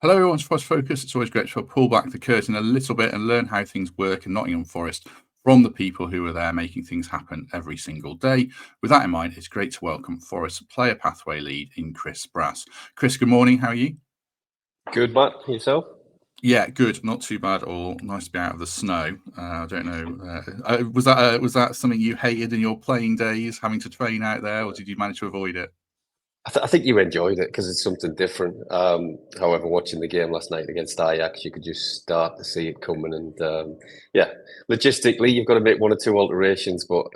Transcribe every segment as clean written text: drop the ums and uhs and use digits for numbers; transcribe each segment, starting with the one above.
Hello, everyone's Forest Focus. It's always great to pull back the curtain a little bit and learn how things work in Nottingham Forest from the people who are there making things happen every single day. With that in mind, it's great to welcome Forest Player Pathway Lead in Chris Brass. Chris, good morning. How are you? Good, Matt. Yourself? Yeah, good. Not too bad at all. Nice to be out of the snow. I don't know. Was that something you hated in your playing days, having to train out there, or did you manage to avoid it? I think you enjoyed it because it's something different. However, watching the game last night against Ajax, you could just start to see it coming. And yeah, logistically, you've got to make one or two alterations. But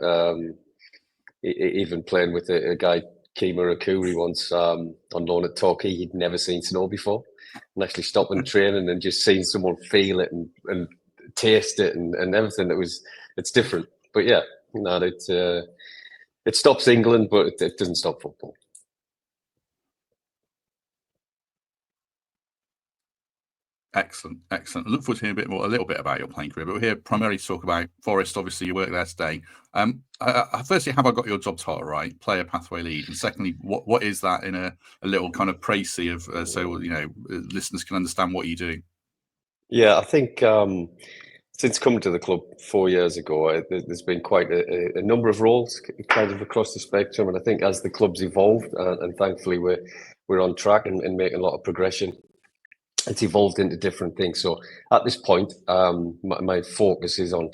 even playing with a guy, Kima Akuri, once on loan at Torquay, he'd never seen snow before. And actually stopping training and just seeing someone feel it and taste it and everything, it's different. But yeah, no, it stops England, but it doesn't stop football. Excellent. I look forward to hearing a little bit about your playing career, but we're here primarily to talk about Forest. Obviously, you work there today. Firstly, have I got your job title right? Player Pathway Lead, and secondly, what is that in a little kind of précis of so listeners can understand what you do? Yeah, I think since coming to the club 4 years ago, there's been quite a number of roles kind of across the spectrum, and I think as the club's evolved, and thankfully we're on track and making a lot of progression, it's evolved into different things. So at this point, my focus is on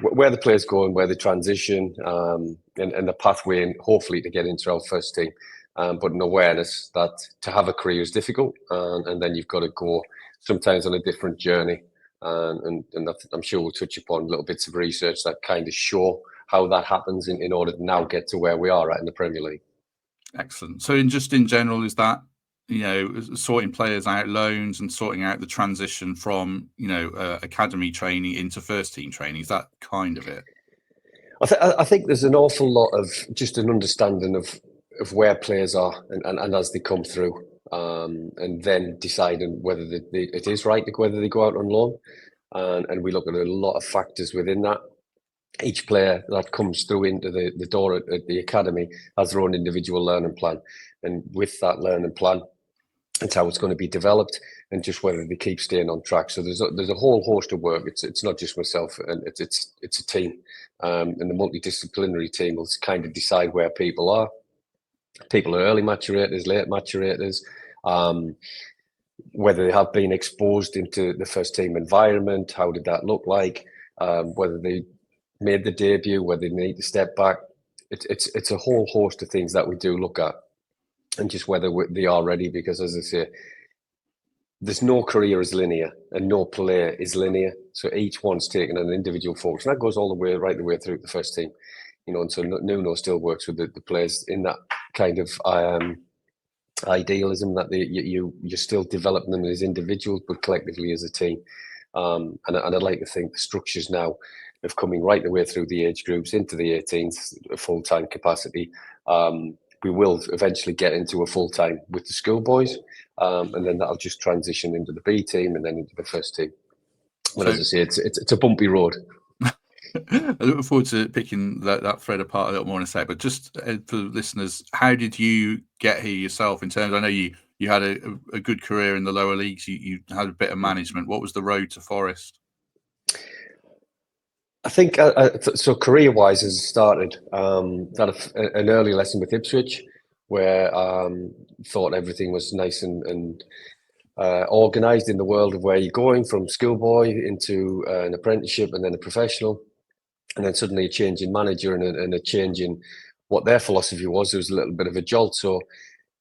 where the players go and where they transition, and the pathway, and hopefully to get into our first team. But an awareness that to have a career is difficult, and then you've got to go sometimes on a different journey. And I'm sure we'll touch upon little bits of research that kind of show how that happens in order to now get to where we are at in the Premier League. Excellent. So, in general, is that sorting players out, loans, and sorting out the transition from academy training into first team training? Is that kind of it? I think there's an awful lot of just an understanding of where players are and as they come through, and then deciding whether it is right, whether they go out on loan. And we look at a lot of factors within that. Each player that comes through into the door at the academy has their own individual learning plan. And with that learning plan, it's how it's going to be developed and just whether they keep staying on track. So there's a whole host of work. It's not just myself, and it's a team. And the multidisciplinary team will kind of decide where people are. People are early maturators, late maturators, whether they have been exposed into the first team environment, how did that look like, whether they made the debut, whether they need to step back. It's a whole host of things that we do look at, and just whether they are ready, because as I say, there's no career is linear and no player is linear. So each one's taking an individual focus, and that goes all the way right the way through the first team. And so Nuno still works with the players in that kind of idealism that you're still developing them as individuals, but collectively as a team. And I'd like to think the structures now of coming right the way through the age groups into the 18s, a full-time capacity. We will eventually get into a full-time with the schoolboys, and then that'll just transition into the B team and then into the first team. Well, as I say, it's a bumpy road. I look forward to picking that thread apart a little more in a sec. But just for listeners, how did you get here yourself? In terms, I know you had a good career in the lower leagues. You had a bit of management. What was the road to Forest? I think so. Career-wise, as it started, had an early lesson with Ipswich, where thought everything was nice and organised in the world of where you're going from schoolboy into an apprenticeship and then a professional. And then suddenly a change in manager and a change in what their philosophy was. There was a little bit of a jolt. So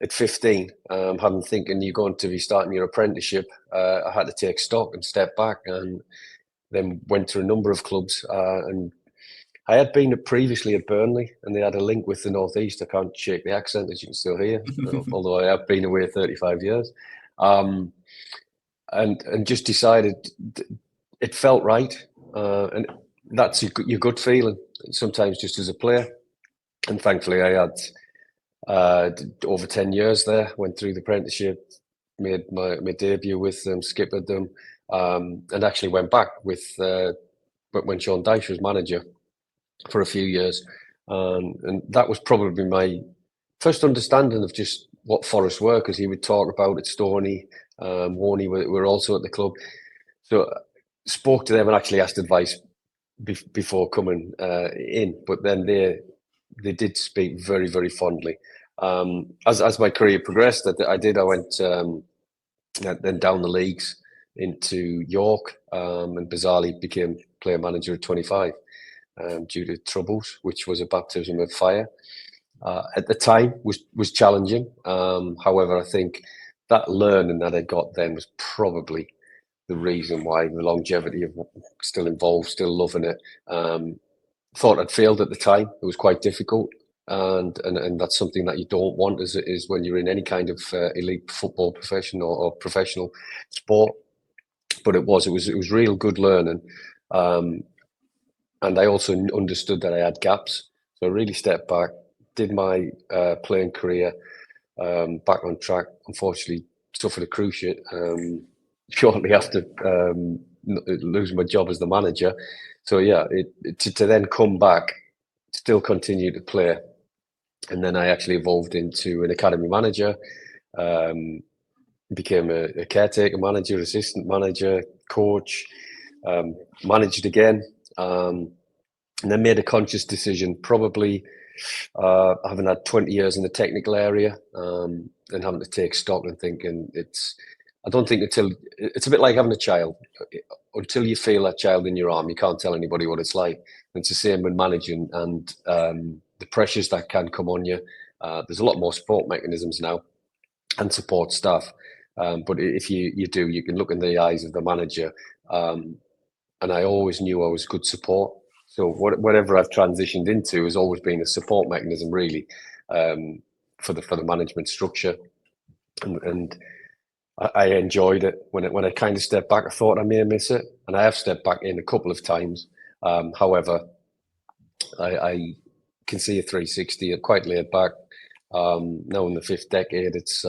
at 15, having thinking you're going to be starting your apprenticeship, I had to take stock and step back, and then went to a number of clubs. And I had been previously at Burnley, and they had a link with the Northeast. I can't shake the accent, as you can still hear, although I have been away 35 years. And just decided it felt right. And that's your gut feeling sometimes just as a player. And thankfully I had over 10 years there, went through the apprenticeship, made my debut with them, skippered them, and actually went back with when Sean Dyche was manager for a few years. And that was probably my first understanding of just what Forest were, because he would talk about at Stoney Warney were also at the club. So spoke to them and actually asked advice before coming in. But then they did speak very, very fondly. As my career progressed, I went then down the leagues into York, and bizarrely became player manager at 25 due to troubles, which was a baptism of fire. At the time was challenging. However, I think that learning that I got then was probably the reason why the longevity of still involved, still loving it. Thought I'd failed at the time. It was quite difficult. And that's something that you don't want is when you're in any kind of elite football profession or professional sport. But it was real good learning. And I also understood that I had gaps. So I really stepped back, did my playing career back on track. Unfortunately, suffered a cruciate shortly after losing my job as the manager. So yeah, to then come back, still continue to play. And then I actually evolved into an academy manager, became a caretaker manager, assistant manager, coach, managed again, and then made a conscious decision, probably having had 20 years in the technical area, and having to take stock and thinking I don't think it's a bit like having a child. Until you feel that child in your arm, you can't tell anybody what it's like. And it's the same with managing and the pressures that can come on you. There's a lot more support mechanisms now and support staff. But if you do, you can look in the eyes of the manager. And I always knew I was good support. So whatever I've transitioned into has always been a support mechanism, really, for the management structure. And I enjoyed it. When I kind of stepped back, I thought I may miss it, and I have stepped back in a couple of times. However, I can see a 360. I'm quite laid back. Now in the fifth decade, it's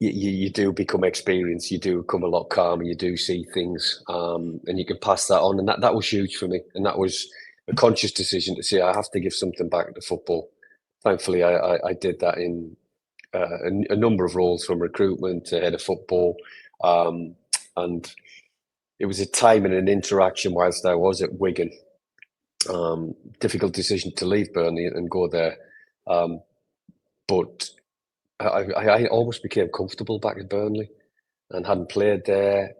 you do become experienced. You do become a lot calmer. You do see things, and you can pass that on. And that was huge for me. And that was a conscious decision to say I have to give something back to football. Thankfully, I did that in a number of roles, from recruitment to head of football, and it was a time and an interaction whilst I was at Wigan. Difficult decision to leave Burnley and go there, but I almost became comfortable back at Burnley and hadn't played there.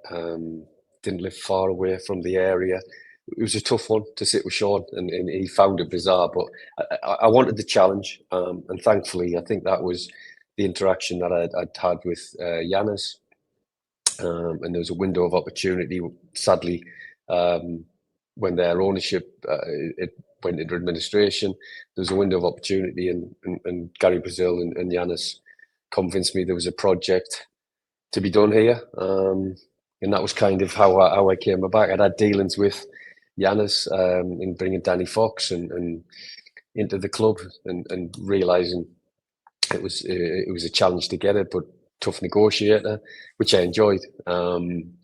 Didn't live far away from the area. It was a tough one to sit with Sean, and he found it bizarre, but I wanted the challenge, and thankfully I think that was the interaction that I'd had with Yanis, and there was a window of opportunity. Sadly, when their ownership it went into administration, there was a window of opportunity, and Gary Brazil and Yanis convinced me there was a project to be done here, and that was kind of how I came back. I'd had dealings with Yanis in bringing Danny Fox and into the club, and realising it was a challenge to get it, but tough negotiator, which I enjoyed. So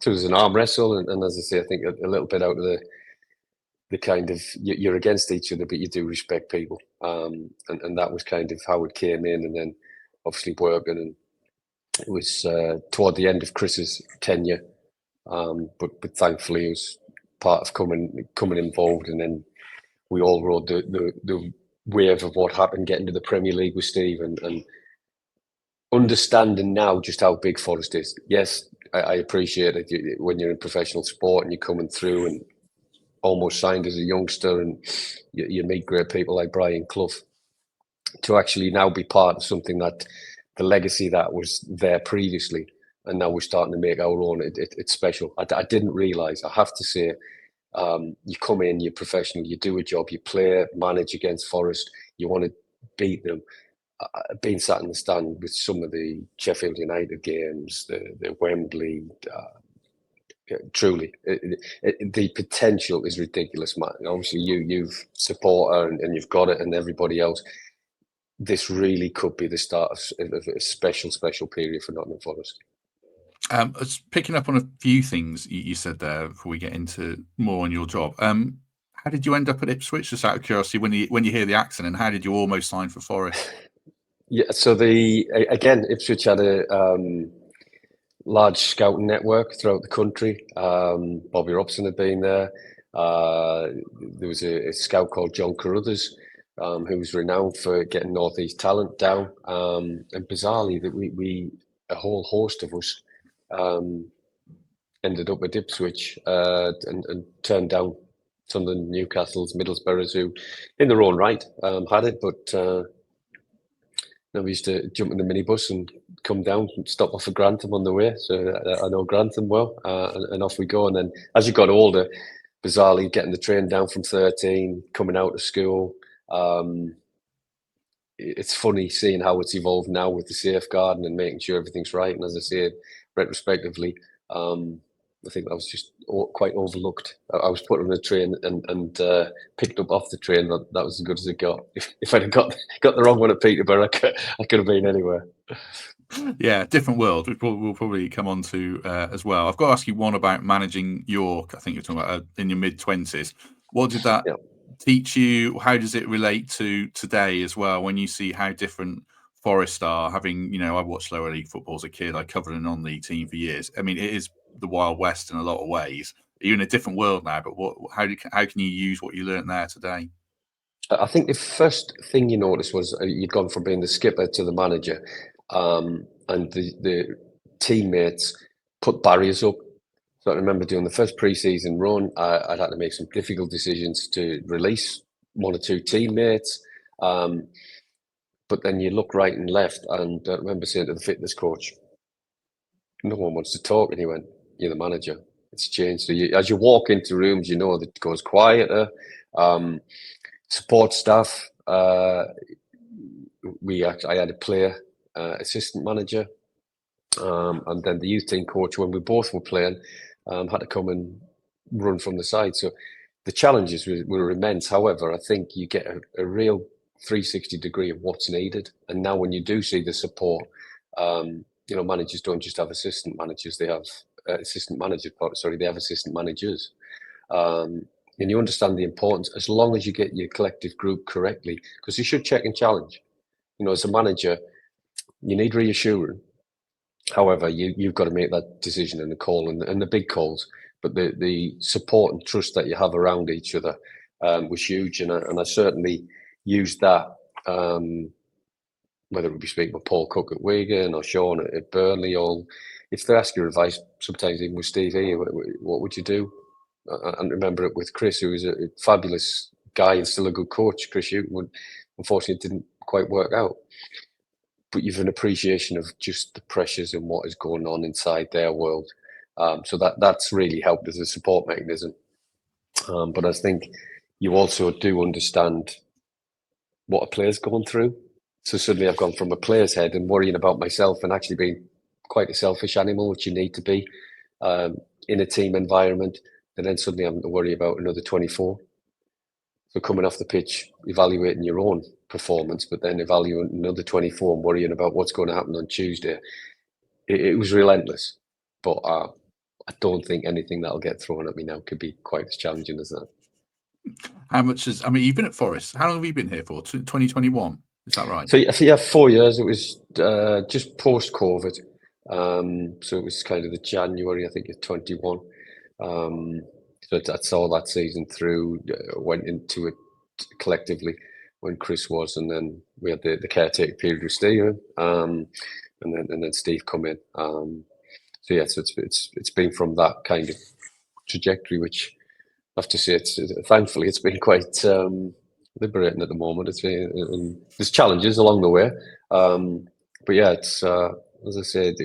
it was an arm wrestle, and as I say, I think a little bit out of the kind of you're against each other, but you do respect people, and that was kind of how it came in, and then obviously working, and it was toward the end of Chris's tenure, but thankfully it was part of coming involved, and then we all rode the wave of what happened getting to the Premier League with Steve, and understanding now just how big Forest is. Yes, I appreciate it when you're in professional sport and you're coming through and almost signed as a youngster, and you meet great people like Brian Clough, to actually now be part of something that the legacy that was there previously, and now we're starting to make our own. It's special. I didn't realise, I have to say, you come in, you're professional, you do a job, you play, manage against Forest, you want to beat them. Being sat in the stand with some of the Sheffield United games, the Wembley, truly, the potential is ridiculous, man. Obviously, you've supporter and you've got it, and everybody else. This really could be the start of a special period for Nottingham Forest. Picking up on a few things you said there before we get into more on your job. How did you end up at Ipswich? Just out of curiosity, when you hear the accent, and how did you almost sign for Forest? Yeah, so again, Ipswich had a large scouting network throughout the country. Bobby Robson had been there. There was a scout called John Carruthers, who was renowned for getting Northeast talent down. And bizarrely, that we a whole host of us ended up at Ipswich and turned down Sunderland, Newcastle's, Middlesbrough's, who in their own right had it, but we used to jump in the minibus and come down and stop off at Grantham on the way. So I know Grantham well, and off we go. And then as you got older, bizarrely getting the train down from 13, coming out of school. It's funny seeing how it's evolved now with the safeguarding and making sure everything's right. And as I say, retrospectively, I think that was just quite overlooked. I was put on a train and picked up off the train. That was as good as it got. If I'd have got the wrong one at Peterborough, I could have been anywhere. Yeah, different world, which we'll probably come on to as well. I've got to ask you one about managing York. I think you're talking about in your mid-20s. What did that teach you? How does it relate to today as well, when you see how different Forest are? Having, I watched lower league football as a kid. I covered a non-league team for years. I mean, it is the Wild West in a lot of ways. You're in a different world now, but how can you use what you learned there today? I think the first thing you noticed was you'd gone from being the skipper to the manager, and the teammates put barriers up. So I remember doing the first pre-season run. I'd had to make some difficult decisions to release one or two teammates, but then you look right and left, and I remember saying to the fitness coach, "No one wants to talk," and he went, "You're the manager. It's changed." So as you walk into rooms, that it goes quieter. Support staff. I had a player assistant manager, and then the youth team coach, when we both were playing, had to come and run from the side. So the challenges were immense. However, I think you get a real 360 degree of what's needed. And now when you do see the support, managers don't just have assistant managers; they have assistant managers. Sorry, they have assistant managers. And you understand the importance, as long as you get your collective group correctly, because you should check and challenge. As a manager, you need reassuring. However, you've got to make that decision and the call and the big calls. But the support and trust that you have around each other was huge, and I certainly used that. Whether it be speaking with Paul Cook at Wigan or Sean at Burnley, or if they ask your advice, sometimes even with Steve E, what would you do? And remember it with Chris, who was a fabulous guy and still a good coach. Chris Hughton, unfortunately, it didn't quite work out. But you've an appreciation of just the pressures and what is going on inside their world. So that's really helped as a support mechanism. But I think you also do understand what a player's going through. So suddenly I've gone from a player's head and worrying about myself and actually being quite a selfish animal, which you need to be in a team environment. And then suddenly I'm to worry about another 24. So coming off the pitch, evaluating your own performance, but then evaluating another 24 and worrying about what's going to happen on Tuesday. It was relentless. But I don't think anything that'll get thrown at me now could be quite as challenging as that. You've been at Forest. How long have you been here for? 2021? Is that right? So yeah, 4 years. It was just post-COVID. So it was kind of the January, I think, of 21. So I saw that season through, went into it collectively when Chris was, and then we had the caretaker period with Stephen, and then Steve come in. So it's been from that kind of trajectory, which I have to say, thankfully it's been quite liberating at the moment. There's challenges along the way, but yeah, it's as I said,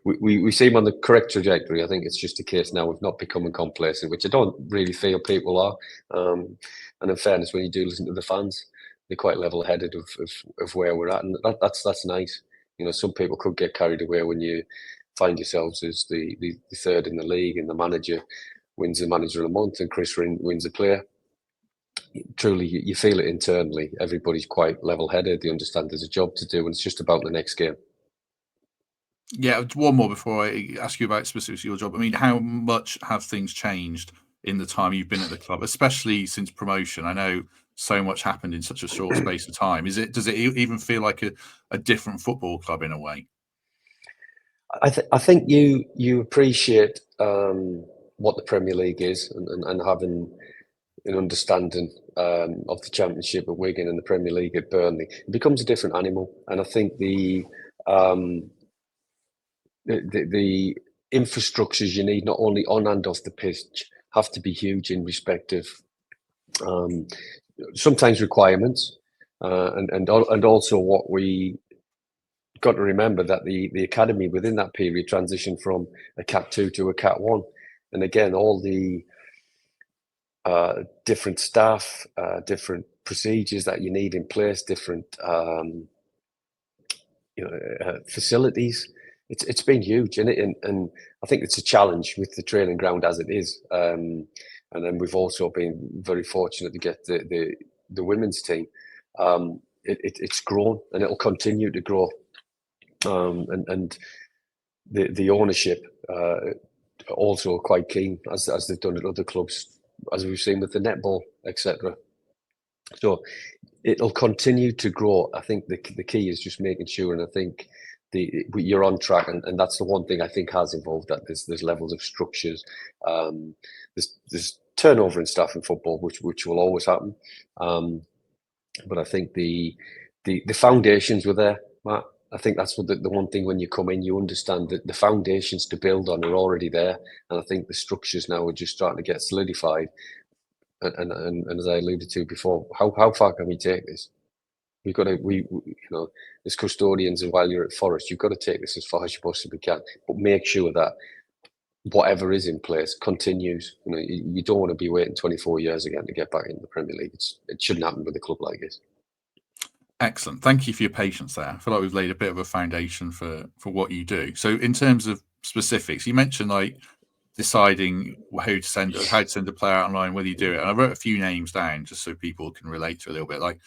we seem on the correct trajectory. I think it's just a case now of not becoming complacent, which I don't really feel people are. And in fairness, when you do listen to the fans, they're quite level-headed of where we're at, and that's nice. Some people could get carried away when you find yourselves as the third in the league and the manager wins the manager of the month and Chris wins a player. Truly, you feel it internally. Everybody's quite level-headed. They understand there's a job to do, and it's just about the next game. Yeah, one more before I ask you about specifically your job. I mean, how much have things changed in the time you've been at the club, especially since promotion? I know so much happened in such a short space of time. Does it even feel like a different football club in a way? I think you appreciate what the Premier League is, and having an understanding of the Championship at Wigan and the Premier League at Burnley, it becomes a different animal. And I think the infrastructures you need, not only on and off the pitch, have to be huge in respect of sometimes requirements, and also what we got to remember, that the academy within that period transitioned from a Cat 2 to a Cat 1, and again all the different staff, different procedures that you need in place, different facilities. It's been huge, and I think it's a challenge with the training ground as it is. And then we've also been very fortunate to get the women's team. It's grown, and it'll continue to grow. And the ownership also quite keen, as they've done at other clubs, as we've seen with the netball, etc. So it'll continue to grow. I think the key is just making sure, and I think you're on track, and that's the one thing I think has evolved. That there's levels of structures. There's turnover in staff in football, which will always happen. But I think the foundations were there, Matt. I think that's what the one thing when you come in, you understand that the foundations to build on are already there, and I think the structures now are just starting to get solidified. And as I alluded to before, how far can we take this? We've got to, as custodians, and while you're at Forest, you've got to take this as far as you possibly can, but make sure that whatever is in place continues. You don't want to be waiting 24 years again to get back into the Premier League. It shouldn't happen with a club like this. Excellent. Thank you for your patience there. I feel like we've laid a bit of a foundation for what you do. So in terms of specifics, you mentioned like deciding how to send a player out online, whether you do it. And I wrote a few names down just so people can relate to a little bit. Like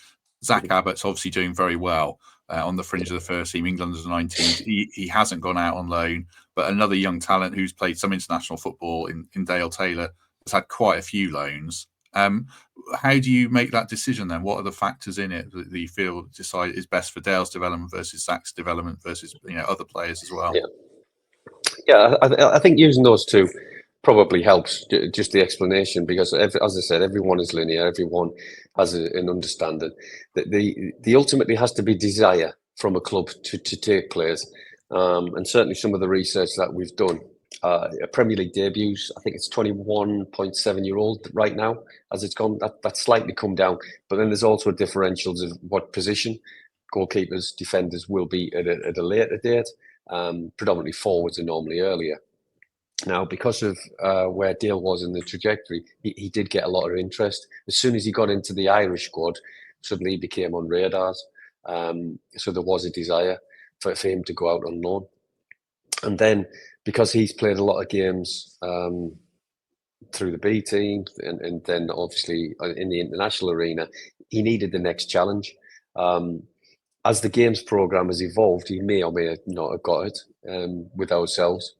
Zach Abbott's obviously doing very well on the fringe of the first team, England under 19s. He hasn't gone out on loan, but another young talent who's played some international football in Dale Taylor has had quite a few loans. How do you make that decision then? What are the factors in it that you feel decide is best for Dale's development versus Zach's development versus other players as well? Yeah, I think using those two probably helps, just the explanation, because as I said, everyone is linear, everyone has an understanding. The ultimately has to be desire from a club to take players, and certainly some of the research that we've done. Premier League debuts, I think it's 21.7-year-old right now, as it's gone. That's slightly come down, but then there's also differentials of what position goalkeepers, defenders will be at a later date. Predominantly forwards are normally earlier. Now, because of where Dale was in the trajectory, he did get a lot of interest. As soon as he got into the Irish squad, suddenly he became on radars. So there was a desire for him to go out on loan. And then because he's played a lot of games through the B team, and then obviously in the international arena, he needed the next challenge. As the games program has evolved, he may or may not have got it with ourselves,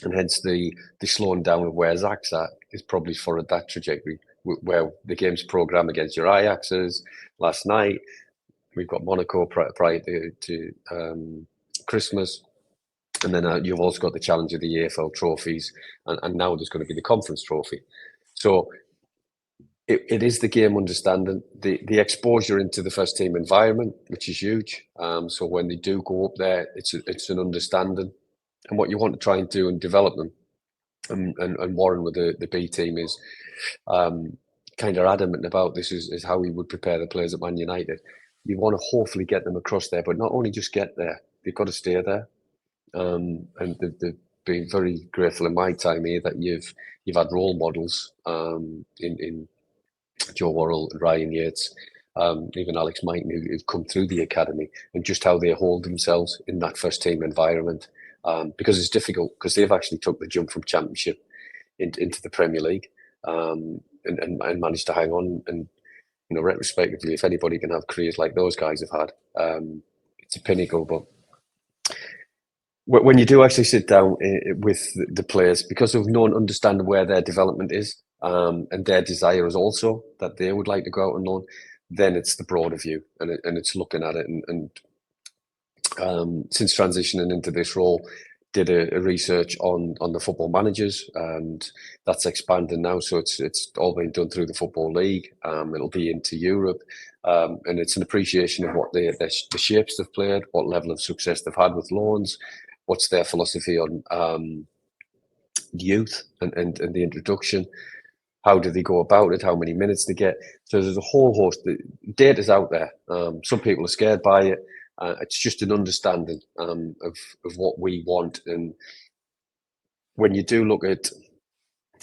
and hence the slowing down of where Zach's at is probably for that trajectory, where the games program against your Ajaxes last night. We've got Monaco prior to Christmas, and then you've also got the challenge of the EFL trophies, and now there's going to be the Conference Trophy. So it is the game understanding, the exposure into the first team environment, which is huge. So when they do go up there, it's an understanding, and what you want to try and do and develop them. And Warren with the B team is kind of adamant about this, is how he would prepare the players at Man United. You want to hopefully get them across there, but not only just get there, they've got to stay there. And they've been very grateful in my time here that you've had role models in Joe Worrell and Ryan Yates, even Alex Mighton, who've come through the academy, and just how they hold themselves in that first team environment. Because it's difficult, because they've actually took the jump from Championship into the Premier League, and managed to hang on. And retrospectively, if anybody can have careers like those guys have had, it's a pinnacle. But when you do actually sit down with the players, because of no one understanding where their development is, and their desire is also that they would like to go out on loan, then it's the broader view, and it's looking at it. And since transitioning into this role, did a research on the football managers, and that's expanding now. So it's all been done through the Football League. It'll be into Europe, and it's an appreciation of what the shapes they've played, what level of success they've had with loans, what's their philosophy on youth and the introduction. How do they go about it? How many minutes they get? So there's a whole host. The data's out there. Some people are scared by it. It's just an understanding of what we want. And when you do look at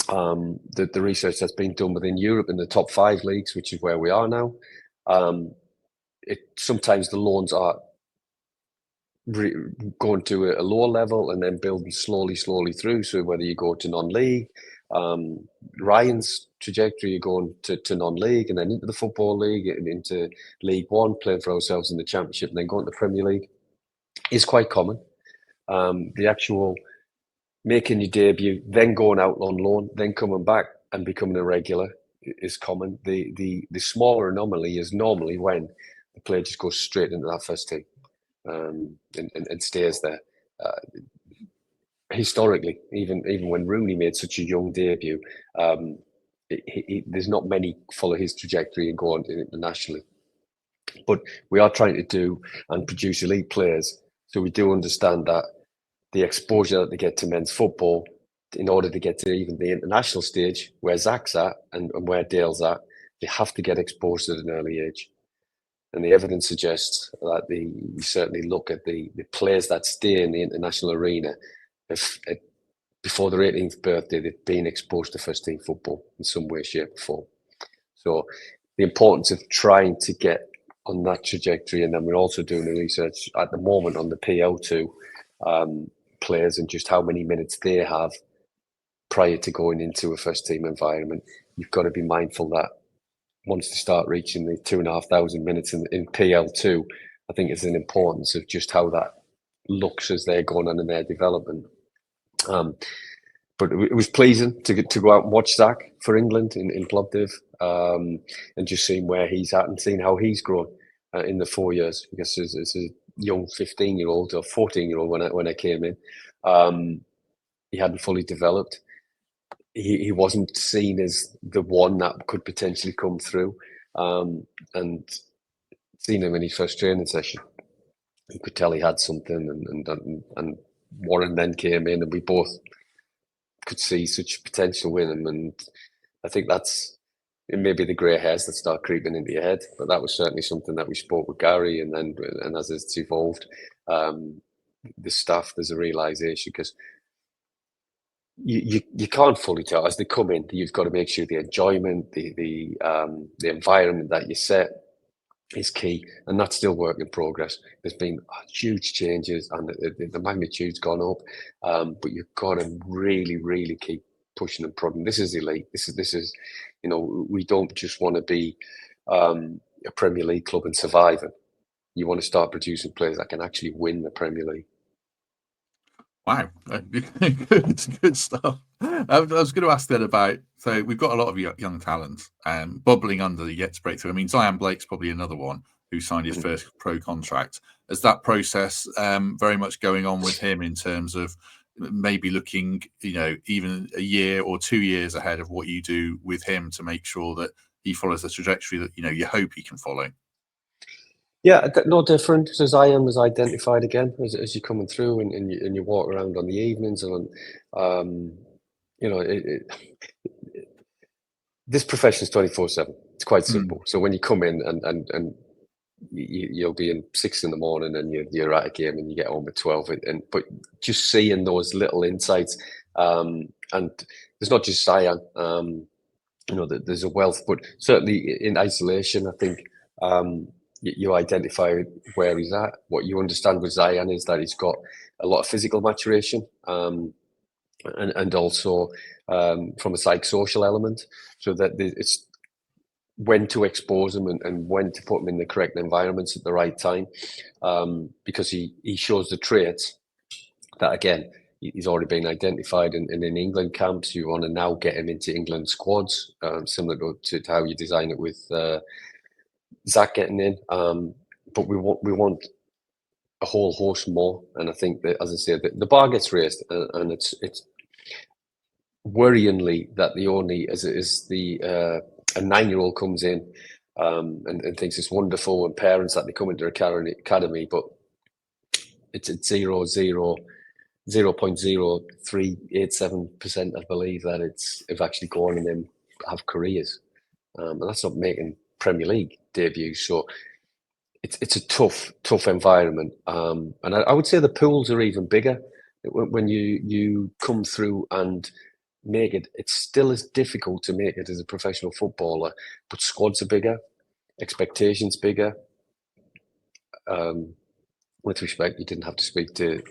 the research that's been done within Europe in the top 5 leagues, which is where we are now, sometimes the loans are going to a lower level and then building slowly through. So whether you go to non-league, Ryan's trajectory, you're going to non-league and then into the Football League and into League One, playing for ourselves in the Championship and then going to the Premier League is quite common. The actual making your debut, then going out on loan, then coming back and becoming a regular is common. The smaller anomaly is normally when the player just goes straight into that first team and stays there. Historically, even when Rooney made such a young debut, there's not many follow his trajectory and go on internationally. But we are trying to do and produce elite players, so we do understand that the exposure that they get to men's football, in order to get to even the international stage, where Zach's at and where Dale's at, they have to get exposed at an early age. And the evidence suggests that you certainly look at the players that stay in the international arena. Before their 18th birthday, they've been exposed to first team football in some way, shape, or form. So the importance of trying to get on that trajectory, and then we're also doing the research at the moment on the PL2 players and just how many minutes they have prior to going into a first team environment. You've got to be mindful that once they start reaching the 2,500 minutes in PL2, I think it's an importance of just how that looks as they're going on in their development. But it was pleasing to go out and watch Zach for England in Plovdiv, and just seeing where he's at and seeing how he's grown in the 4 years. Because as a young 15-year-old or 14-year-old when I came in, he hadn't fully developed. He wasn't seen as the one that could potentially come through, and seeing him in his first training session, you could tell he had something, and Warren then came in and we both could see such potential with him. And I think it may be the grey hairs that start creeping into your head, but that was certainly something that we spoke with Gary, and as it's evolved, the staff, there's a realisation, because you can't fully tell as they come in. You've got to make sure the enjoyment, the environment that you set is key, and that's still work in progress. There's been huge changes, and the magnitude's gone up, but you've got to really keep pushing and prodding. This is elite. This is, we don't just want to be a Premier League club and surviving. You want to start producing players that can actually win the Premier League. Wow, good stuff. I was going to ask then about, so we've got a lot of young talent bubbling under yet to break through. I mean, Zion Blake's probably another one who signed his first pro contract. Is that process very much going on with him in terms of maybe looking, even a year or 2 years ahead of what you do with him to make sure that he follows the trajectory that, you hope he can follow? Yeah, no different. So Zion was identified again as you're coming through and you walk around on the evenings, and this profession is 24/7. It's quite simple. So when you come in and you'll be in 6 a.m. and you're at a game and you get home at 12, but just seeing those little insights, and there's not just Zion, there's a wealth, but certainly in isolation, I think. You identify where he's at. What you understand with Zion is that he's got a lot of physical maturation, and also from a psychosocial element, so that it's when to expose him and when to put him in the correct environments at the right time, because he shows the traits that, again, He's already been identified in England camps. You want to now get him into England squads, similar to how you design it with Zach getting in. But we want a whole host more, and I think that, as I say, the bar gets raised, and it's worryingly that the only is the a 9-year-old comes in and thinks it's wonderful, and parents that they come into academy, but it's at 0.0387%, I believe, that have actually gone and then have careers, and that's not making Premier League debuts. So it's a tough environment, and I would say the pools are even bigger when you come through and make it. It's still as difficult to make it as a professional footballer, but squads are bigger, expectations bigger. With respect, you didn't have to speak to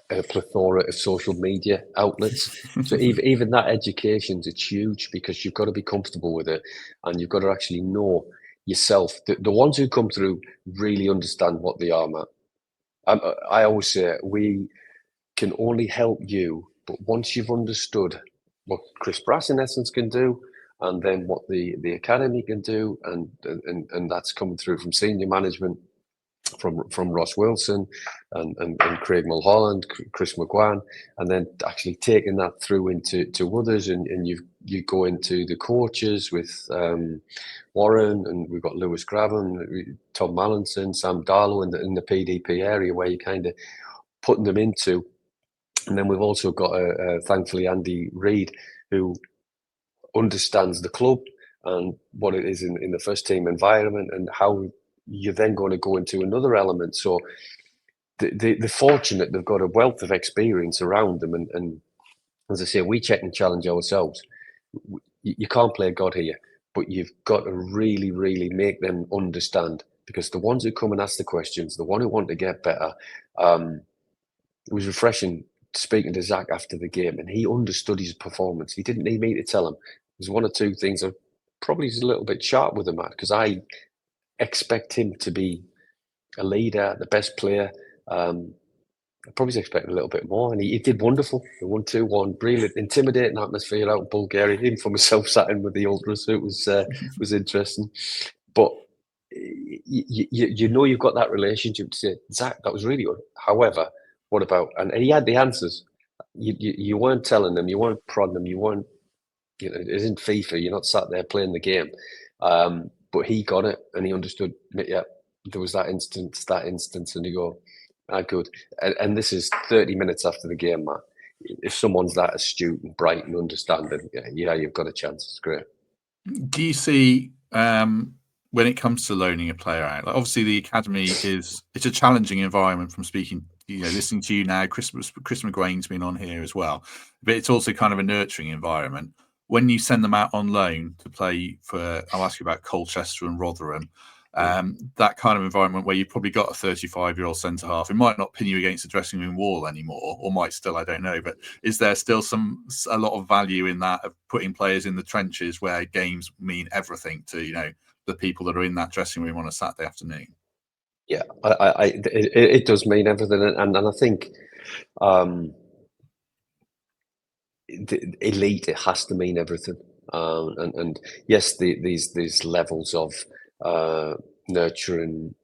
a plethora of social media outlets. So even that education's it's huge, because you've got to be comfortable with it, and you've got to actually know yourself. The ones who come through really understand what they are, Matt. I always say we can only help you, but once you've understood what Chris Brass in essence can do, and then what the academy can do, and that's coming through from senior management, from Ross Wilson and Craig Mulholland, Chris McGuan, and then actually taking that through into others, and you go into the coaches with Warren, and we've got Lewis Graven, Tom Mallinson, Sam Darlow in the PDP area, where you kind of putting them into. And then we've also got thankfully Andy Reid, who understands the club and what it is in the first team environment, and how you're then going to go into another element. So they're fortunate they've got a wealth of experience around them, and as I say, we check and challenge ourselves. You can't play God here, but you've got to really, really make them understand, because the ones who come and ask the questions, the one who want to get better, it was refreshing speaking to Zach after the game, and he understood his performance. He didn't need me to tell him. There's one or two things I probably is a little bit sharp with him at, because I expect him to be a leader, the best player. I probably was expecting a little bit more, and he did wonderful. He won 2-1, brilliant, intimidating atmosphere out in Bulgaria. Even for myself, sat in with the ultras, so it was interesting. But you know you've got that relationship to say, Zach, that was really good. However, what about? And he had the answers. You weren't telling them, you weren't prodding them, you weren't. It isn't FIFA. You're not sat there playing the game. But he got it, and he understood. Yeah, there was that instance, and you go, good. And this is 30 minutes after the game, Matt. If someone's that astute and bright and understanding, yeah, you've got a chance. It's great. Do you see when it comes to loaning a player out? Like, obviously, the academy it's a challenging environment. From speaking, listening to you now, Chris McGuain's been on here as well, but it's also kind of a nurturing environment. When you send them out on loan to play for, I'll ask you about Colchester and Rotherham, that kind of environment where you've probably got a 35-year-old centre half. It might not pin you against the dressing room wall anymore, or might still, I don't know. But is there still a lot of value in that, of putting players in the trenches where games mean everything to the people that are in that dressing room on a Saturday afternoon? Yeah, it does mean everything, and I think the elite, it has to mean everything. And yes, these levels of nurturing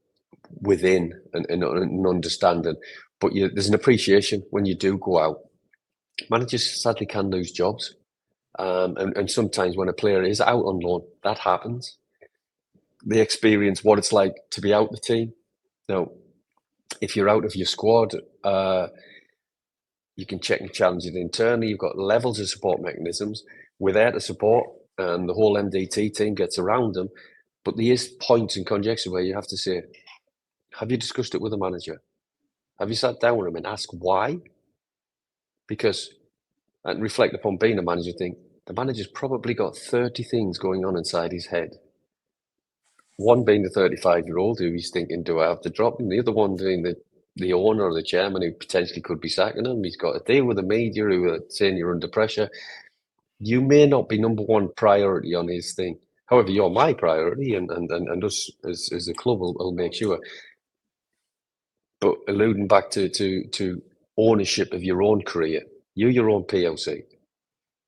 within and understanding, but there's an appreciation when you do go out. Managers sadly can lose jobs, and sometimes when a player is out on loan, that happens. They experience what it's like to be out the team. Now, if you're out of your squad, you can check and challenge it internally. You've got levels of support mechanisms. We're there to support, and the whole MDT team gets around them. But there is points in conjecture where you have to say, have you discussed it with the manager? Have you sat down with him and asked why? Because, and reflect upon being a manager, think the manager's probably got 30 things going on inside his head. One being the 35-year-old who he's thinking, do I have to drop him? The other one being the owner or the chairman who potentially could be sacking him. He's got to deal with the media who are saying you're under pressure. You may not be number one priority on his thing. However, you're my priority, and us as a club will make sure. But alluding back to ownership of your own career. You're your own PLC.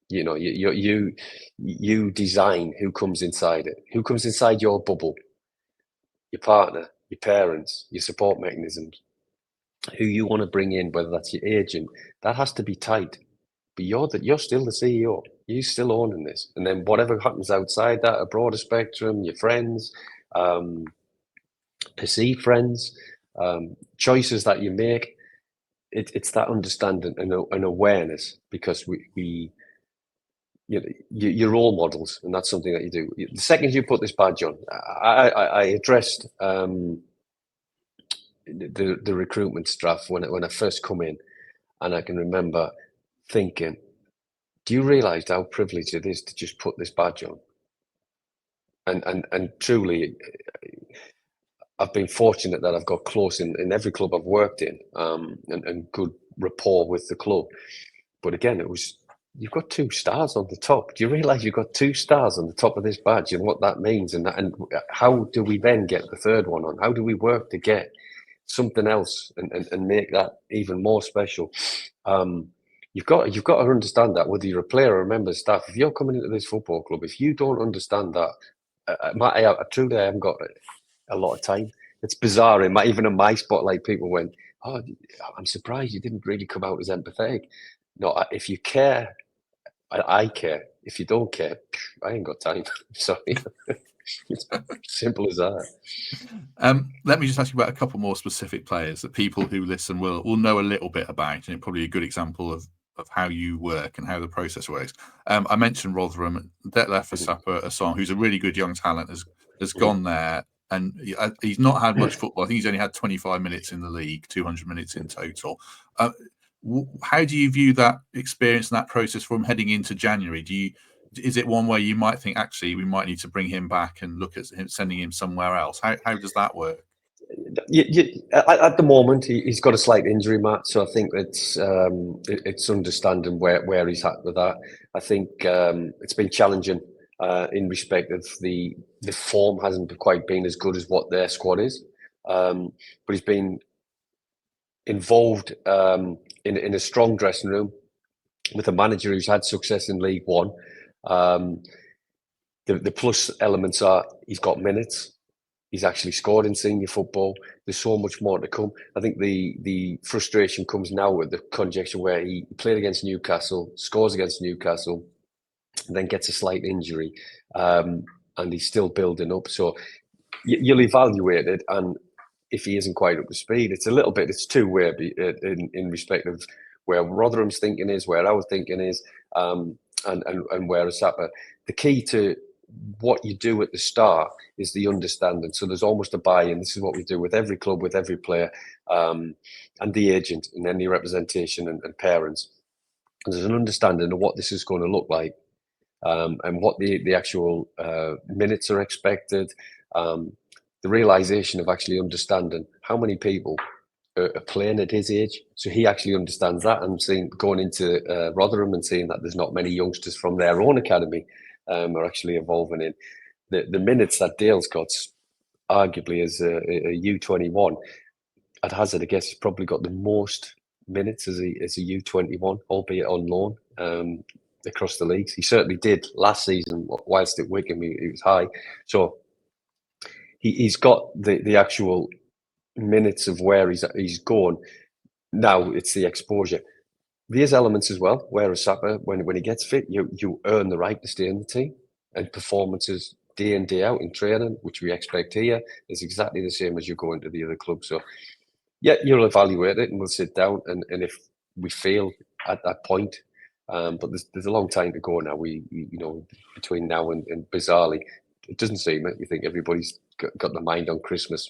You know, you design who comes inside it, who comes inside your bubble, your partner, your parents, your support mechanisms, who you want to bring in, whether that's your agent. That has to be tight. But you're still the CEO. You're still owning this. And then whatever happens outside that, a broader spectrum, your friends, perceived friends, choices that you make, it's that understanding and awareness, because we your role models, and that's something that you do. The second you put this badge on, I addressed the recruitment staff when I first come in, and I can remember thinking, do you realise how privileged it is to just put this badge on? And truly, I've been fortunate that I've got close in every club I've worked in, and good rapport with the club. But again, you've got 2 stars on the top. Do you realise you've got 2 stars on the top of this badge, and what that means, and how do we then get the third one on? How do we work to get something else and make that even more special? You've got to understand that, whether you're a player or a member of staff. If you're coming into this football club, if you don't understand that, truly, I haven't got a lot of time. It's bizarre. Even in my spotlight, people went, "Oh, I'm surprised you didn't really come out as empathetic." No, if you care, I care. If you don't care, I ain't got time. Sorry. It's simple as that. Let me just ask you about a couple more specific players that people who listen will know a little bit about, and probably a good example of how you work and how the process works. I mentioned Rotherham. Detlef Asapa, who's a really good young talent, has gone there, and he's not had much football. I think he's only had 25 minutes in the league, 200 minutes in total. How do you view that experience and that process from heading into January? Is it one where you might think, actually, we might need to bring him back and look at sending him somewhere else? How does that work? At the moment, he's got a slight injury, Matt. So I think it's understanding where he's at with that. I think it's been challenging in respect of the form hasn't quite been as good as what their squad is. But he's been involved in a strong dressing room with a manager who's had success in League One. The plus elements are he's got minutes. He's actually scored in senior football. There's so much more to come. I think the frustration comes now with the conjecture where he played against Newcastle, scores against Newcastle, and then gets a slight injury, and he's still building up. So you'll evaluate it, and if he isn't quite up to speed, it's two-way in respect of where Rotherham's thinking is, where our thinking is, and where Asapa. The key to what you do at the start is the understanding. So there's almost a buy-in. This is what we do with every club, with every player, and the agent, and any representation and parents. And there's an understanding of what this is going to look like, and what the actual minutes are expected. The realization of actually understanding how many people are playing at his age. So he actually understands that, and going into Rotherham and seeing that there's not many youngsters from their own academy are actually evolving in. The minutes that Dale's got, arguably as a U21, at hazard, I guess he's probably got the most minutes as a U21, albeit on loan, across the leagues. He certainly did last season, whilst at Wigan, he was high. So he's got the actual minutes of where he's gone. Now it's the exposure. There's elements as well where Asapa, when he gets fit, you earn the right to stay in the team, and performances day in, day out in training, which we expect here, is exactly the same as you go into the other club. So yeah, you'll evaluate it, and we'll sit down, and if we fail at that point, but there's a long time to go now. We between now and bizarrely, it doesn't seem it. You think everybody's got their mind on Christmas.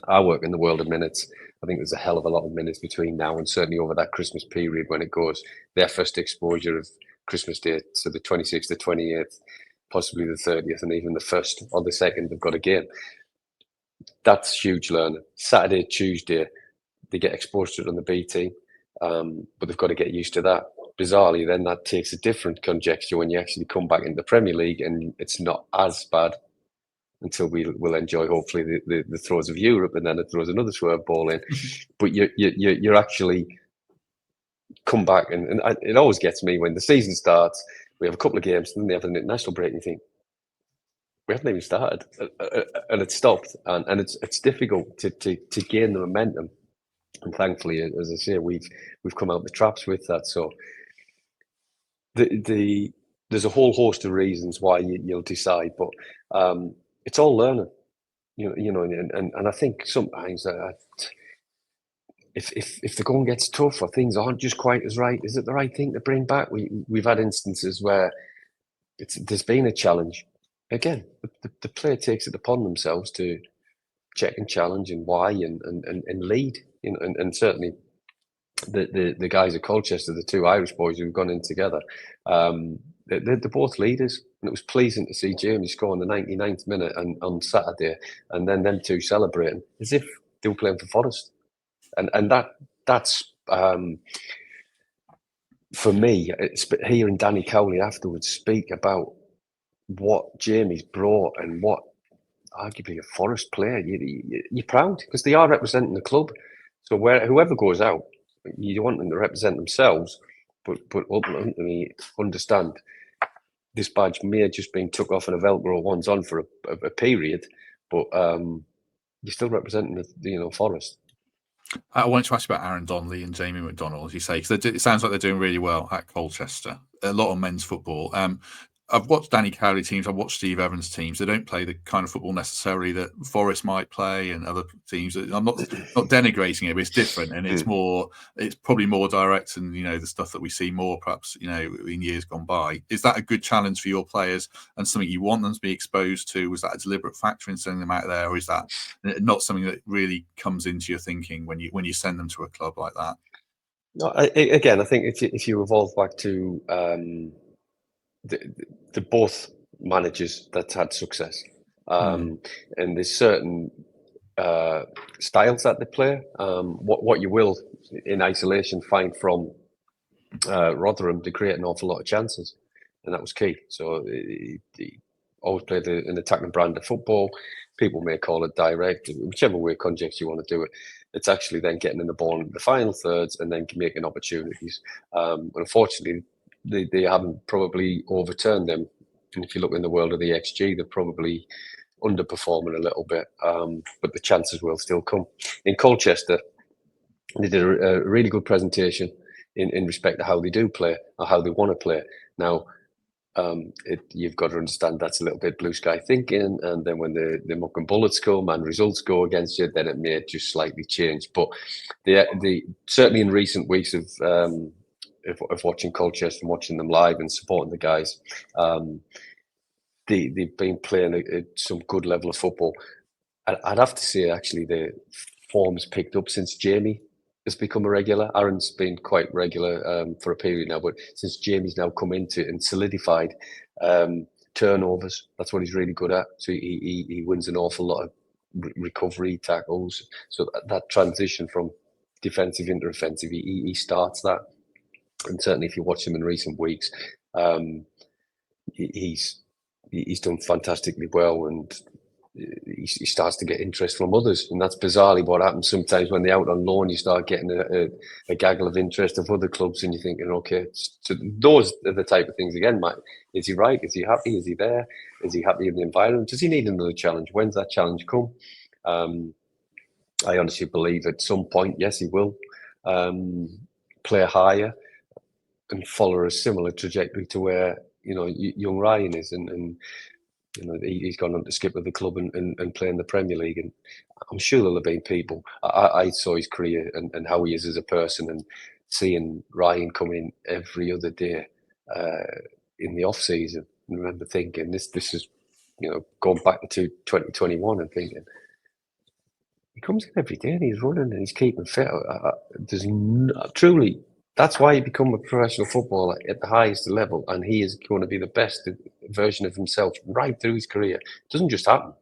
I work in the world of minutes. I think there's a hell of a lot of minutes between now and certainly over that Christmas period when it goes their first exposure of Christmas Day, so the 26th, the 28th, possibly the 30th, and even the 1st or the 2nd, they've got a game. That's huge learning. Saturday, Tuesday, they get exposed to it on the B team, but they've got to get used to that. Bizarrely, then that takes a different conjecture when you actually come back into the Premier League, and it's not as bad until we'll enjoy, hopefully, the throws of Europe, and then it throws another swerve ball in. But you're actually come back, and it always gets me when the season starts. We have a couple of games, and then they have an international break, and you think we haven't even started, and it's stopped, and it's difficult to gain the momentum. And thankfully, as I say, we've come out the traps with that. So there's a whole host of reasons why you'll decide, but it's all learning, and I think sometimes if the going gets tough or things aren't just quite as right, is it the right thing to bring back? We've had instances where there's been a challenge. Again, the player takes it upon themselves to check and challenge and why and lead, and certainly the guys at Colchester, the two Irish boys who've gone in together, they're both leaders, and it was pleasing to see Jamie score in the 99th minute and on Saturday, and then them two celebrating as if they were playing for Forest, and that's for me. It's hearing Danny Cowley afterwards speak about what Jamie's brought and what arguably a Forest player, you're proud because they are representing the club. So whoever goes out, you want them to represent themselves, but ultimately understand this badge may have just been took off and a Velcro one's on for a period, but you're still representing the Forest. I wanted to ask you about Aaron Donnelly and Jamie McDonnell, as you say, because it sounds like they're doing really well at Colchester. A lot of men's football. I've watched Danny Cowley teams. I've watched Steve Evans teams. They don't play the kind of football necessarily that Forest might play and other teams. I'm not denigrating it, but it's different, and it's probably more direct, and the stuff that we see more perhaps in years gone by. Is that a good challenge for your players and something you want them to be exposed to? Was that a deliberate factor in sending them out there, or is that not something that really comes into your thinking when you send them to a club like that? No, again, I think if you evolve back to the both managers that had success, and there's certain styles that they play. What you will in isolation find from Rotherham, they create an awful lot of chances, and that was key. So he always played an attacking brand of football. People may call it direct, whichever way conjecture you want to do it. It's actually then getting in the ball in the final thirds and then making opportunities. Unfortunately, they haven't probably overturned them. And if you look in the world of the XG, they're probably underperforming a little bit, but the chances will still come. In Colchester, they did a really good presentation in respect to how they do play or how they want to play. Now, you've got to understand that's a little bit blue sky thinking, and then when the muck and bullets come and results go against you, then it may just slightly change. But the certainly in recent weeks of watching Colchester and watching them live and supporting the guys, they've been playing some good level of football. I'd have to say actually the form's picked up since Jamie has become a regular. Aaron's been quite regular for a period now, but since Jamie's now come into and solidified turnovers, that's what he's really good at. So he wins an awful lot of recovery tackles. So that transition from defensive into offensive, he starts that. And certainly if you watch him in recent weeks, he's done fantastically well, and he starts to get interest from others, and that's bizarrely what happens sometimes when they're out on loan. You start getting a gaggle of interest of other clubs, and you're thinking, okay, so those are the type of things again. Is he right? Is he happy? Is he there? Is he happy in the environment? Does he need another challenge? When's that challenge come? I honestly believe at some point, yes, he will play higher and follow a similar trajectory to where young Ryan is, and he's gone on to skip with the club and play in the Premier League. And I'm sure there'll have been people. I saw his career and how he is as a person, and seeing Ryan come in every other day in the off season. I remember thinking this is going back to 2021 and thinking he comes in every day and he's running and he's keeping fit. Truly. That's why he become a professional footballer at the highest level, and he is going to be the best version of himself right through his career. It doesn't just happen.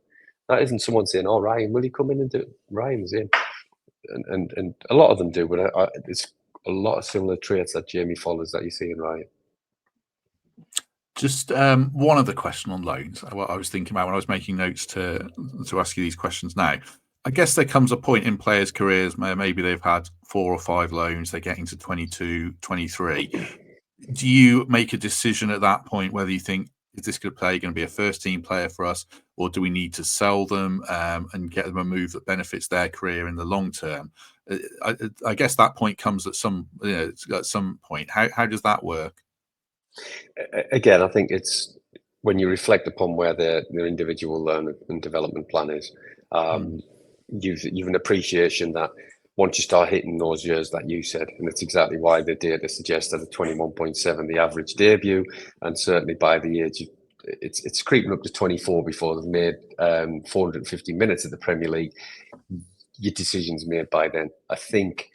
That isn't someone saying, "Oh, Ryan, will he come in and do it?" Ryan's in, and a lot of them do, but it's a lot of similar traits that Jamie follows that you see in Ryan. Just one other question on loans. What I was thinking about when I was making notes to ask you these questions now. I guess there comes a point in players' careers where maybe they've had 4 or 5 loans, they're getting to 22, 23. Do you make a decision at that point whether you think, is this good player going to be a first team player for us, or do we need to sell them and get them a move that benefits their career in the long term? I guess that point comes at some point. How does that work? Again, I think it's when you reflect upon where their individual learning and development plan is, Mm. you've an appreciation that once you start hitting those years that you said, and it's exactly why the data suggests that at 21.7, the average debut, and certainly by the age of, it's creeping up to 24 before they've made 450 minutes of the Premier League. Your decision's made by then. I think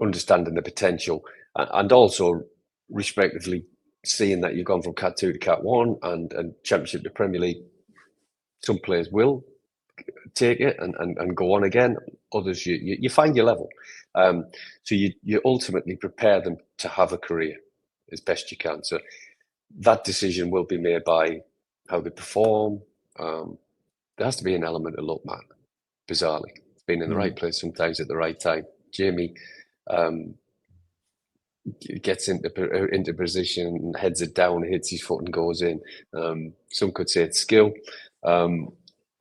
understanding the potential and also respectively seeing that you've gone from Cat 2 to Cat 1 and Championship to Premier League, some players will take it and go on again. Others, you find your level. So you ultimately prepare them to have a career as best you can. So that decision will be made by how they perform. There has to be an element of luck, man. Bizarrely, being in the right place sometimes at the right time. Jamie gets into position and heads it down, hits his foot and goes in. Some could say it's skill.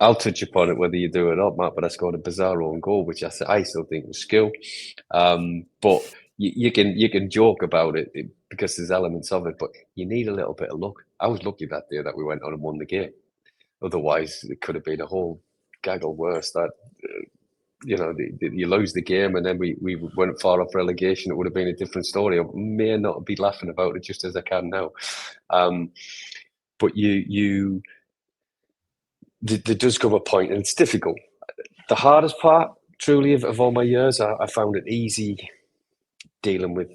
I'll touch upon it whether you do it or not, Matt, but I scored a bizarre own goal, which I still think was skill. But you can joke about it because there's elements of it, but you need a little bit of luck. I was lucky that day that we went on and won the game. Otherwise, it could have been a whole gaggle worse. That you lose the game and then we went far off relegation. It would have been a different story. I may not be laughing about it just as I can now. But there does come a point, and it's difficult. The hardest part, truly, of all my years, I found it easy dealing with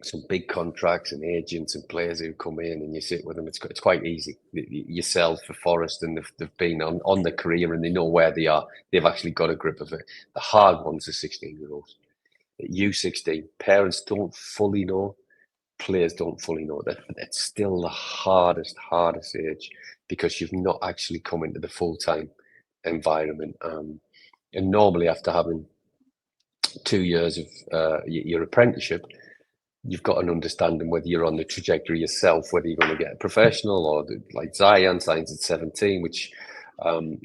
some big contracts and agents and players who come in and you sit with them. It's quite easy. Yourself for Forest, and they've been on their career and they know where they are. They've actually got a grip of it. The hard ones are 16-year-olds. At U16, parents don't fully know. Players don't fully know that. It's still the hardest age because you've not actually come into the full-time environment. And normally after having 2 years of your apprenticeship, you've got an understanding whether you're on the trajectory yourself, whether you're going to get a professional or like Zion signs at 17, which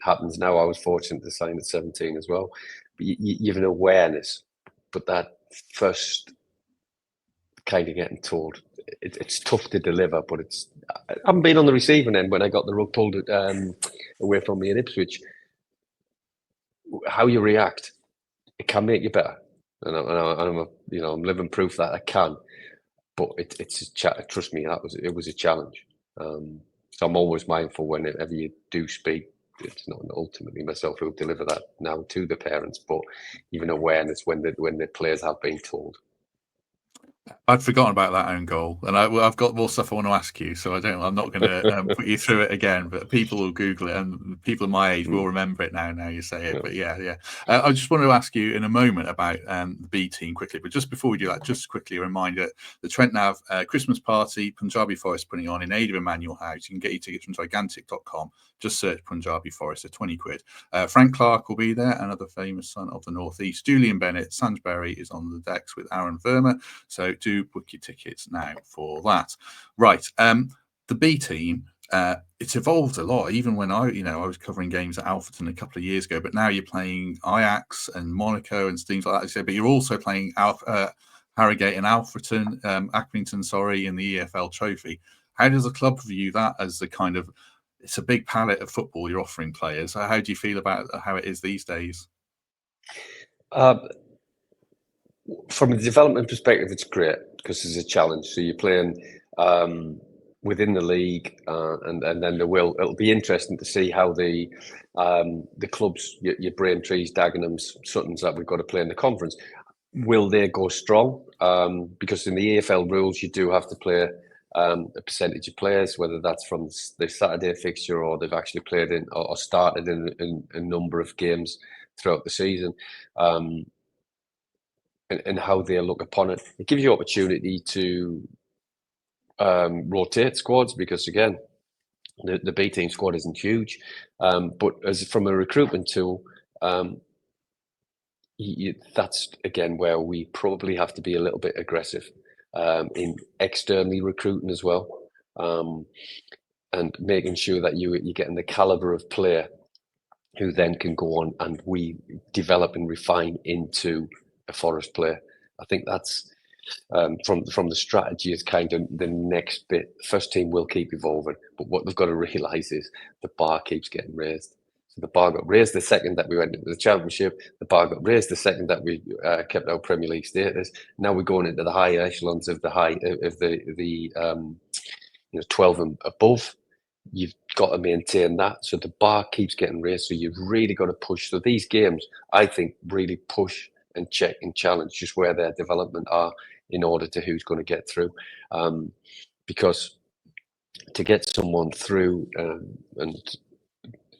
happens now. I was fortunate to sign at 17 as well. But you have an awareness, but that first kind of getting told, it's tough to deliver, but I haven't been on the receiving end when I got the rug pulled away from me in Ipswich. How you react, it can make you better. And I'm living proof that I can. But it's a chat. Trust me, it was a challenge. So I'm always mindful whenever you do speak. It's not ultimately myself who deliver that now to the parents, but even awareness when the players have been told. I'd forgotten about that own goal, and I've got more stuff I want to ask you, so I'm not going to put you through it again. But people will Google it, and people of my age will remember it now. Now you say it, but yeah. I just want to ask you in a moment about the B team quickly. But just before we do that, just quickly a reminder: the Trent Nav Christmas party, Punjabi Forest putting on in aid of Emmanuel House. You can get your tickets from gigantic.com. Just search Punjabi Forest at 20 quid. Frank Clark will be there, another famous son of the Northeast. Julian Bennett, Sanjberry is on the decks with Aaron Verma. So do book your tickets now for that. Right. The B team, it's evolved a lot, even when I was covering games at Alfreton a couple of years ago, but now you're playing Ajax and Monaco and things like that. But you're also playing Harrogate and Accrington, in the EFL Trophy. How does the club view that as the kind of, it's a big palette of football you're offering players? How do you feel about how it is these days? From a development perspective, it's great because there's a challenge. So you're playing within the league, and then it'll be interesting to see how the clubs, your Braintrees, Dagenhams, Suttons that we've got to play in the conference, will they go strong? Because in the EFL rules, you do have to play a percentage of players, whether that's from the Saturday fixture or they've actually played in or started in a number of games throughout the season. And how they look upon it. It gives you opportunity to rotate squads because, again, The B team squad isn't huge, but as from a recruitment tool, that's again where we probably have to be a little bit aggressive in externally recruiting as well, and making sure that you're getting the caliber of player who then can go on and we develop and refine into a Forest player. I think that's from the strategy is kind of the next bit. First team will keep evolving, but what they've got to realise is the bar keeps getting raised. So the bar got raised the second that we went into the Championship. The bar got raised the second that we kept our Premier League status. Now we're going into the higher echelons of the 12 and above. You've got to maintain that. So the bar keeps getting raised. So you've really got to push. So these games, I think, really push and check and challenge just where their development are in order to who's going to get through. Because to get someone through, and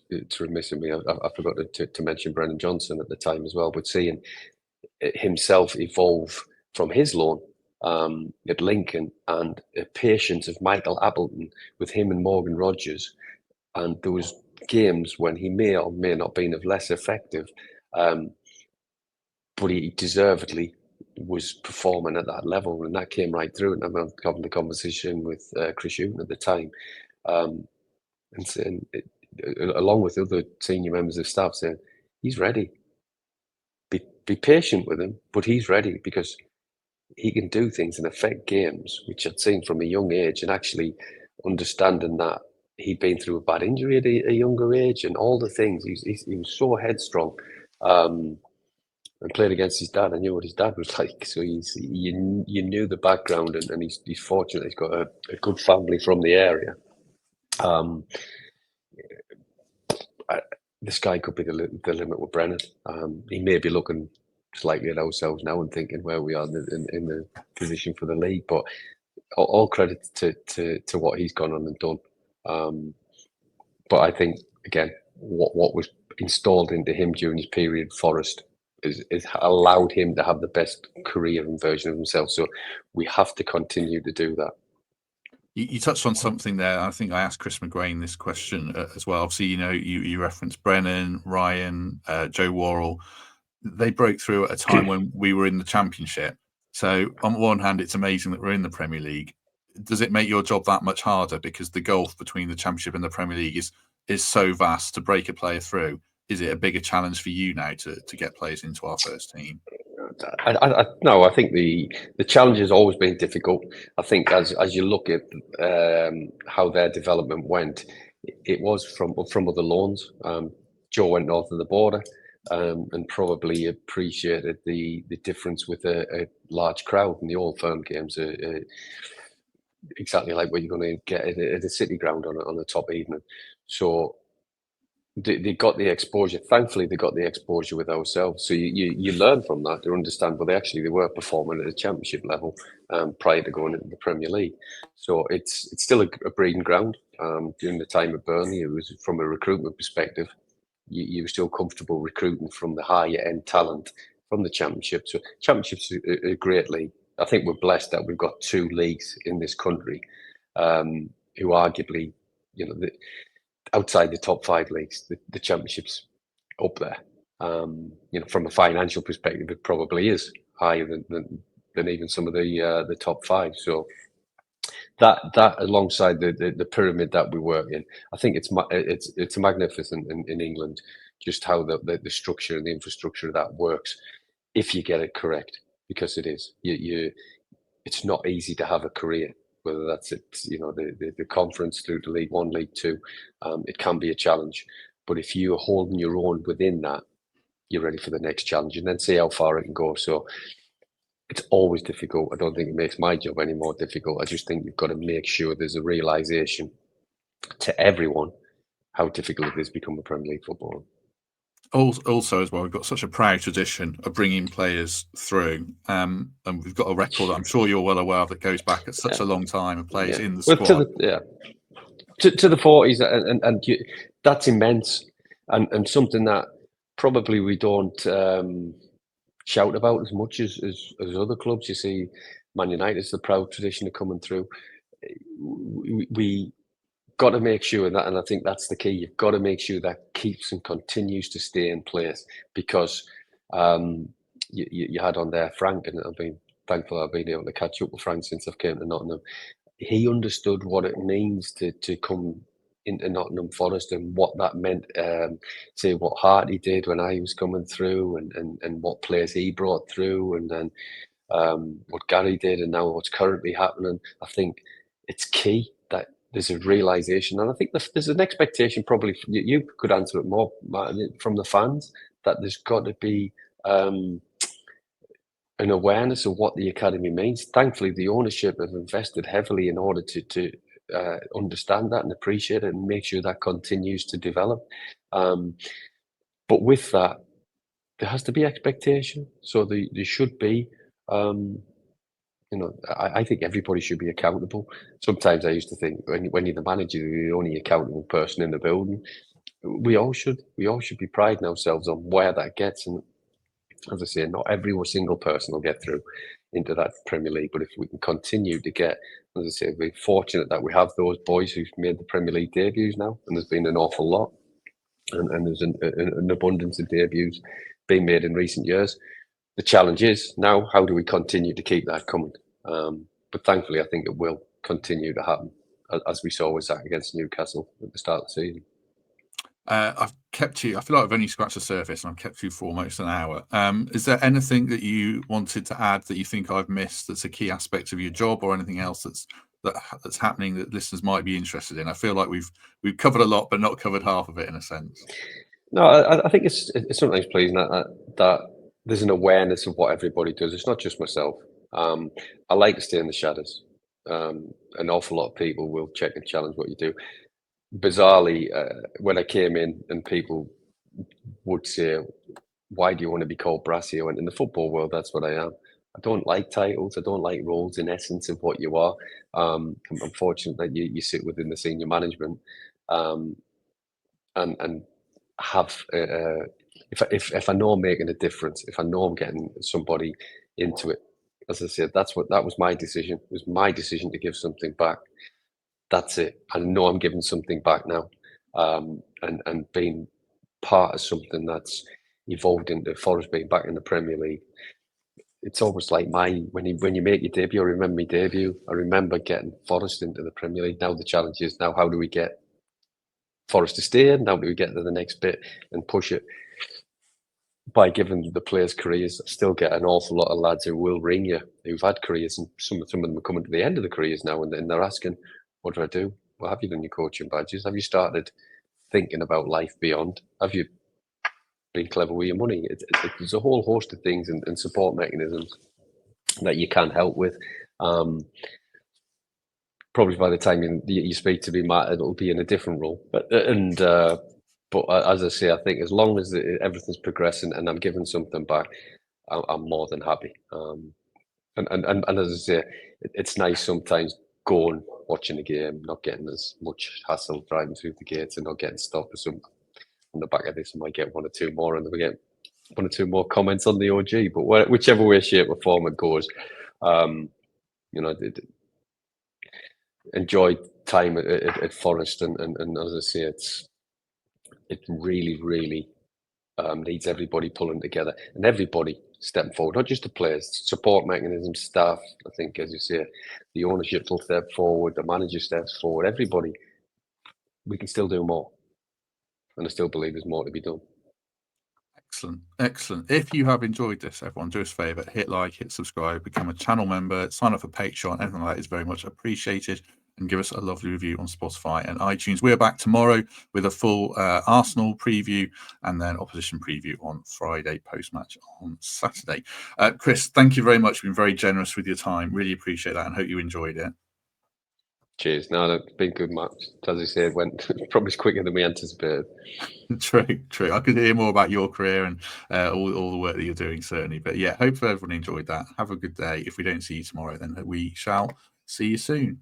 it's remiss of me, I forgot to mention Brennan Johnson at the time as well, but seeing himself evolve from his loan at Lincoln and a patience of Michael Appleton with him and Morgan Rogers, and there was games when he may or may not been of less effective, but he deservedly was performing at that level, and that came right through. And I'm having the conversation with Chris Hughton at the time, and saying, along with other senior members of staff, saying he's ready. Be patient with him, but he's ready because he can do things and affect games, which I'd seen from a young age, and actually understanding that he'd been through a bad injury at a younger age and all the things. He was so headstrong. And played against his dad. I knew what his dad was like, so you knew the background, and he's fortunate. He's got a good family from the area. This guy could be the limit with Brennan. He may be looking slightly at ourselves now and thinking where we are in the position for the league, but all credit to what he's gone on and done. But I think again, what was installed into him during his period at Forest is allowed him to have the best career and version of himself. So we have to continue to do that. You touched on something there. I think I asked Chris McGrain this question as well. Obviously, you referenced Brennan, Ryan, Joe Worrell. They broke through at a time when we were in the Championship. So on one hand, it's amazing that we're in the Premier League. Does it make your job that much harder because the gulf between the Championship and the Premier League is so vast to break a player through? Is it a bigger challenge for you now to get players into our first team? No, I think the challenge has always been difficult. I think as you look at how their development went, it was from other loans. Joe went north of the border and probably appreciated the difference with a large crowd. And the Old Firm games are exactly like what you're going to get at a City ground on a top evening. So they got the exposure. Thankfully, they got the exposure with ourselves. So you learn from that to understand. Well, they were performing at a Championship level prior to going into the Premier League. So it's still a breeding ground. During the time of Burnley, it was from a recruitment perspective. You were still comfortable recruiting from the higher end talent from the Championship. So Championship's a great league. I think we're blessed that we've got two leagues in this country who arguably, outside the top five leagues, the Championship's up there. From a financial perspective, it probably is higher than even some of the top five. So that alongside the pyramid that we work in, I think it's magnificent in England, just how the structure and the infrastructure of that works if you get it correct, because it is. It's not easy to have a career. Whether that's the conference through to League One, League Two, it can be a challenge. But if you're holding your own within that, you're ready for the next challenge, and then see how far it can go. So it's always difficult. I don't think it makes my job any more difficult. I just think you've got to make sure there's a realization to everyone how difficult it is to become a Premier League footballer. Also, as well, we've got such a proud tradition of bringing players through, and we've got a record that I'm sure you're well aware of that goes back at such a long time of players in the squad. To the 40s, and that's immense, and something that probably we don't shout about as much as other clubs. You see, Man United's the proud tradition of coming through. We got to make sure that, and I think that's the key. You've got to make sure that keeps and continues to stay in place, because you had on there Frank, and I've been thankful I've been able to catch up with Frank since I've came to Nottingham. He understood what it means to come into Nottingham Forest and what that meant. Say what Harty did when I was coming through, and what players he brought through, and then what Gary did, and now what's currently happening. I think it's key that there's a realization, and I think there's an expectation. Probably you could answer it more, Martin, from the fans, that there's got to be an awareness of what the academy means. Thankfully, the ownership have invested heavily in order to understand that and appreciate it and make sure that continues to develop. But with that, there has to be expectation. So there should be, I think everybody should be accountable. Sometimes I used to think when you're the manager, you're the only accountable person in the building. We all should be priding ourselves on where that gets. And as I say, not every single person will get through into that Premier League, but if we can continue to get, as I say, we're fortunate that we have those boys who've made the Premier League debuts now, and there's been an awful lot, and there's an abundance of debuts being made in recent years. The challenge is now, how do we continue to keep that coming? But thankfully, I think it will continue to happen, as we saw with that against Newcastle at the start of the season. I've kept you, I feel like I've only scratched the surface, and I've kept you for almost an hour. Is there anything that you wanted to add that you think I've missed that's a key aspect of your job, or anything else that's happening that listeners might be interested in? I feel like we've covered a lot, but not covered half of it, in a sense. No, I think it's sometimes pleasing that there's an awareness of what everybody does. It's not just myself. I like to stay in the shadows. An awful lot of people will check and challenge what you do. Bizarrely, when I came in, and people would say, "Why do you want to be called Brassy?" And in the football world, that's what I am. I don't like titles. I don't like roles in essence of what you are. I'm fortunate that you sit within the senior management, and have if I know I'm making a difference, if I know I'm getting somebody into it. As I said, that was my decision. It was my decision to give something back. That's it. I know I'm giving something back now, and being part of something that's evolved into Forest being back in the Premier League. It's almost like when you make your debut. I remember my debut. I remember getting Forest into the Premier League. Now the challenge is, now how do we get Forest to stay in? How do we get to the next bit and push it? By giving the players careers. I still get an awful lot of lads who will ring you, who've had careers, and some of them are coming to the end of the careers now, and they're asking, "What do I do? Well, have you done your coaching badges? Have you started thinking about life beyond? Have you been clever with your money?" There's a whole host of things and support mechanisms that you can help with. Probably by the time you speak to me, Matt, it'll be in a different role. But as I say, I think as long as everything's progressing and I'm giving something back, I'm more than happy. And as I say, it's nice sometimes going, watching a game, not getting as much hassle driving through the gates, and not getting stopped. On the back of this, I might get one or two more, and then we get one or two more comments on the OG. But whichever way, shape, or form it goes, enjoy time at Forest, and as I say, it really, really needs everybody pulling together and everybody stepping forward, not just the players, support mechanisms, staff. I think, as you say, the ownership will step forward, the manager steps forward, everybody. We can still do more, and I still believe there's more to be done. Excellent, excellent. If you have enjoyed this, everyone, do us a favour, hit like, hit subscribe, become a channel member, sign up for Patreon. Anything like that is very much appreciated, and give us a lovely review on Spotify and iTunes. We're back tomorrow with a full Arsenal preview, and then opposition preview on Friday, post-match on Saturday. Chris, thank you very much. You've been very generous with your time. Really appreciate that, and hope you enjoyed it. Cheers. No, it's been good, Matt. As I said, went probably quicker than we anticipated. True. I could hear more about your career and all the work that you're doing, certainly. But yeah, hopefully everyone enjoyed that. Have a good day. If we don't see you tomorrow, then we shall see you soon.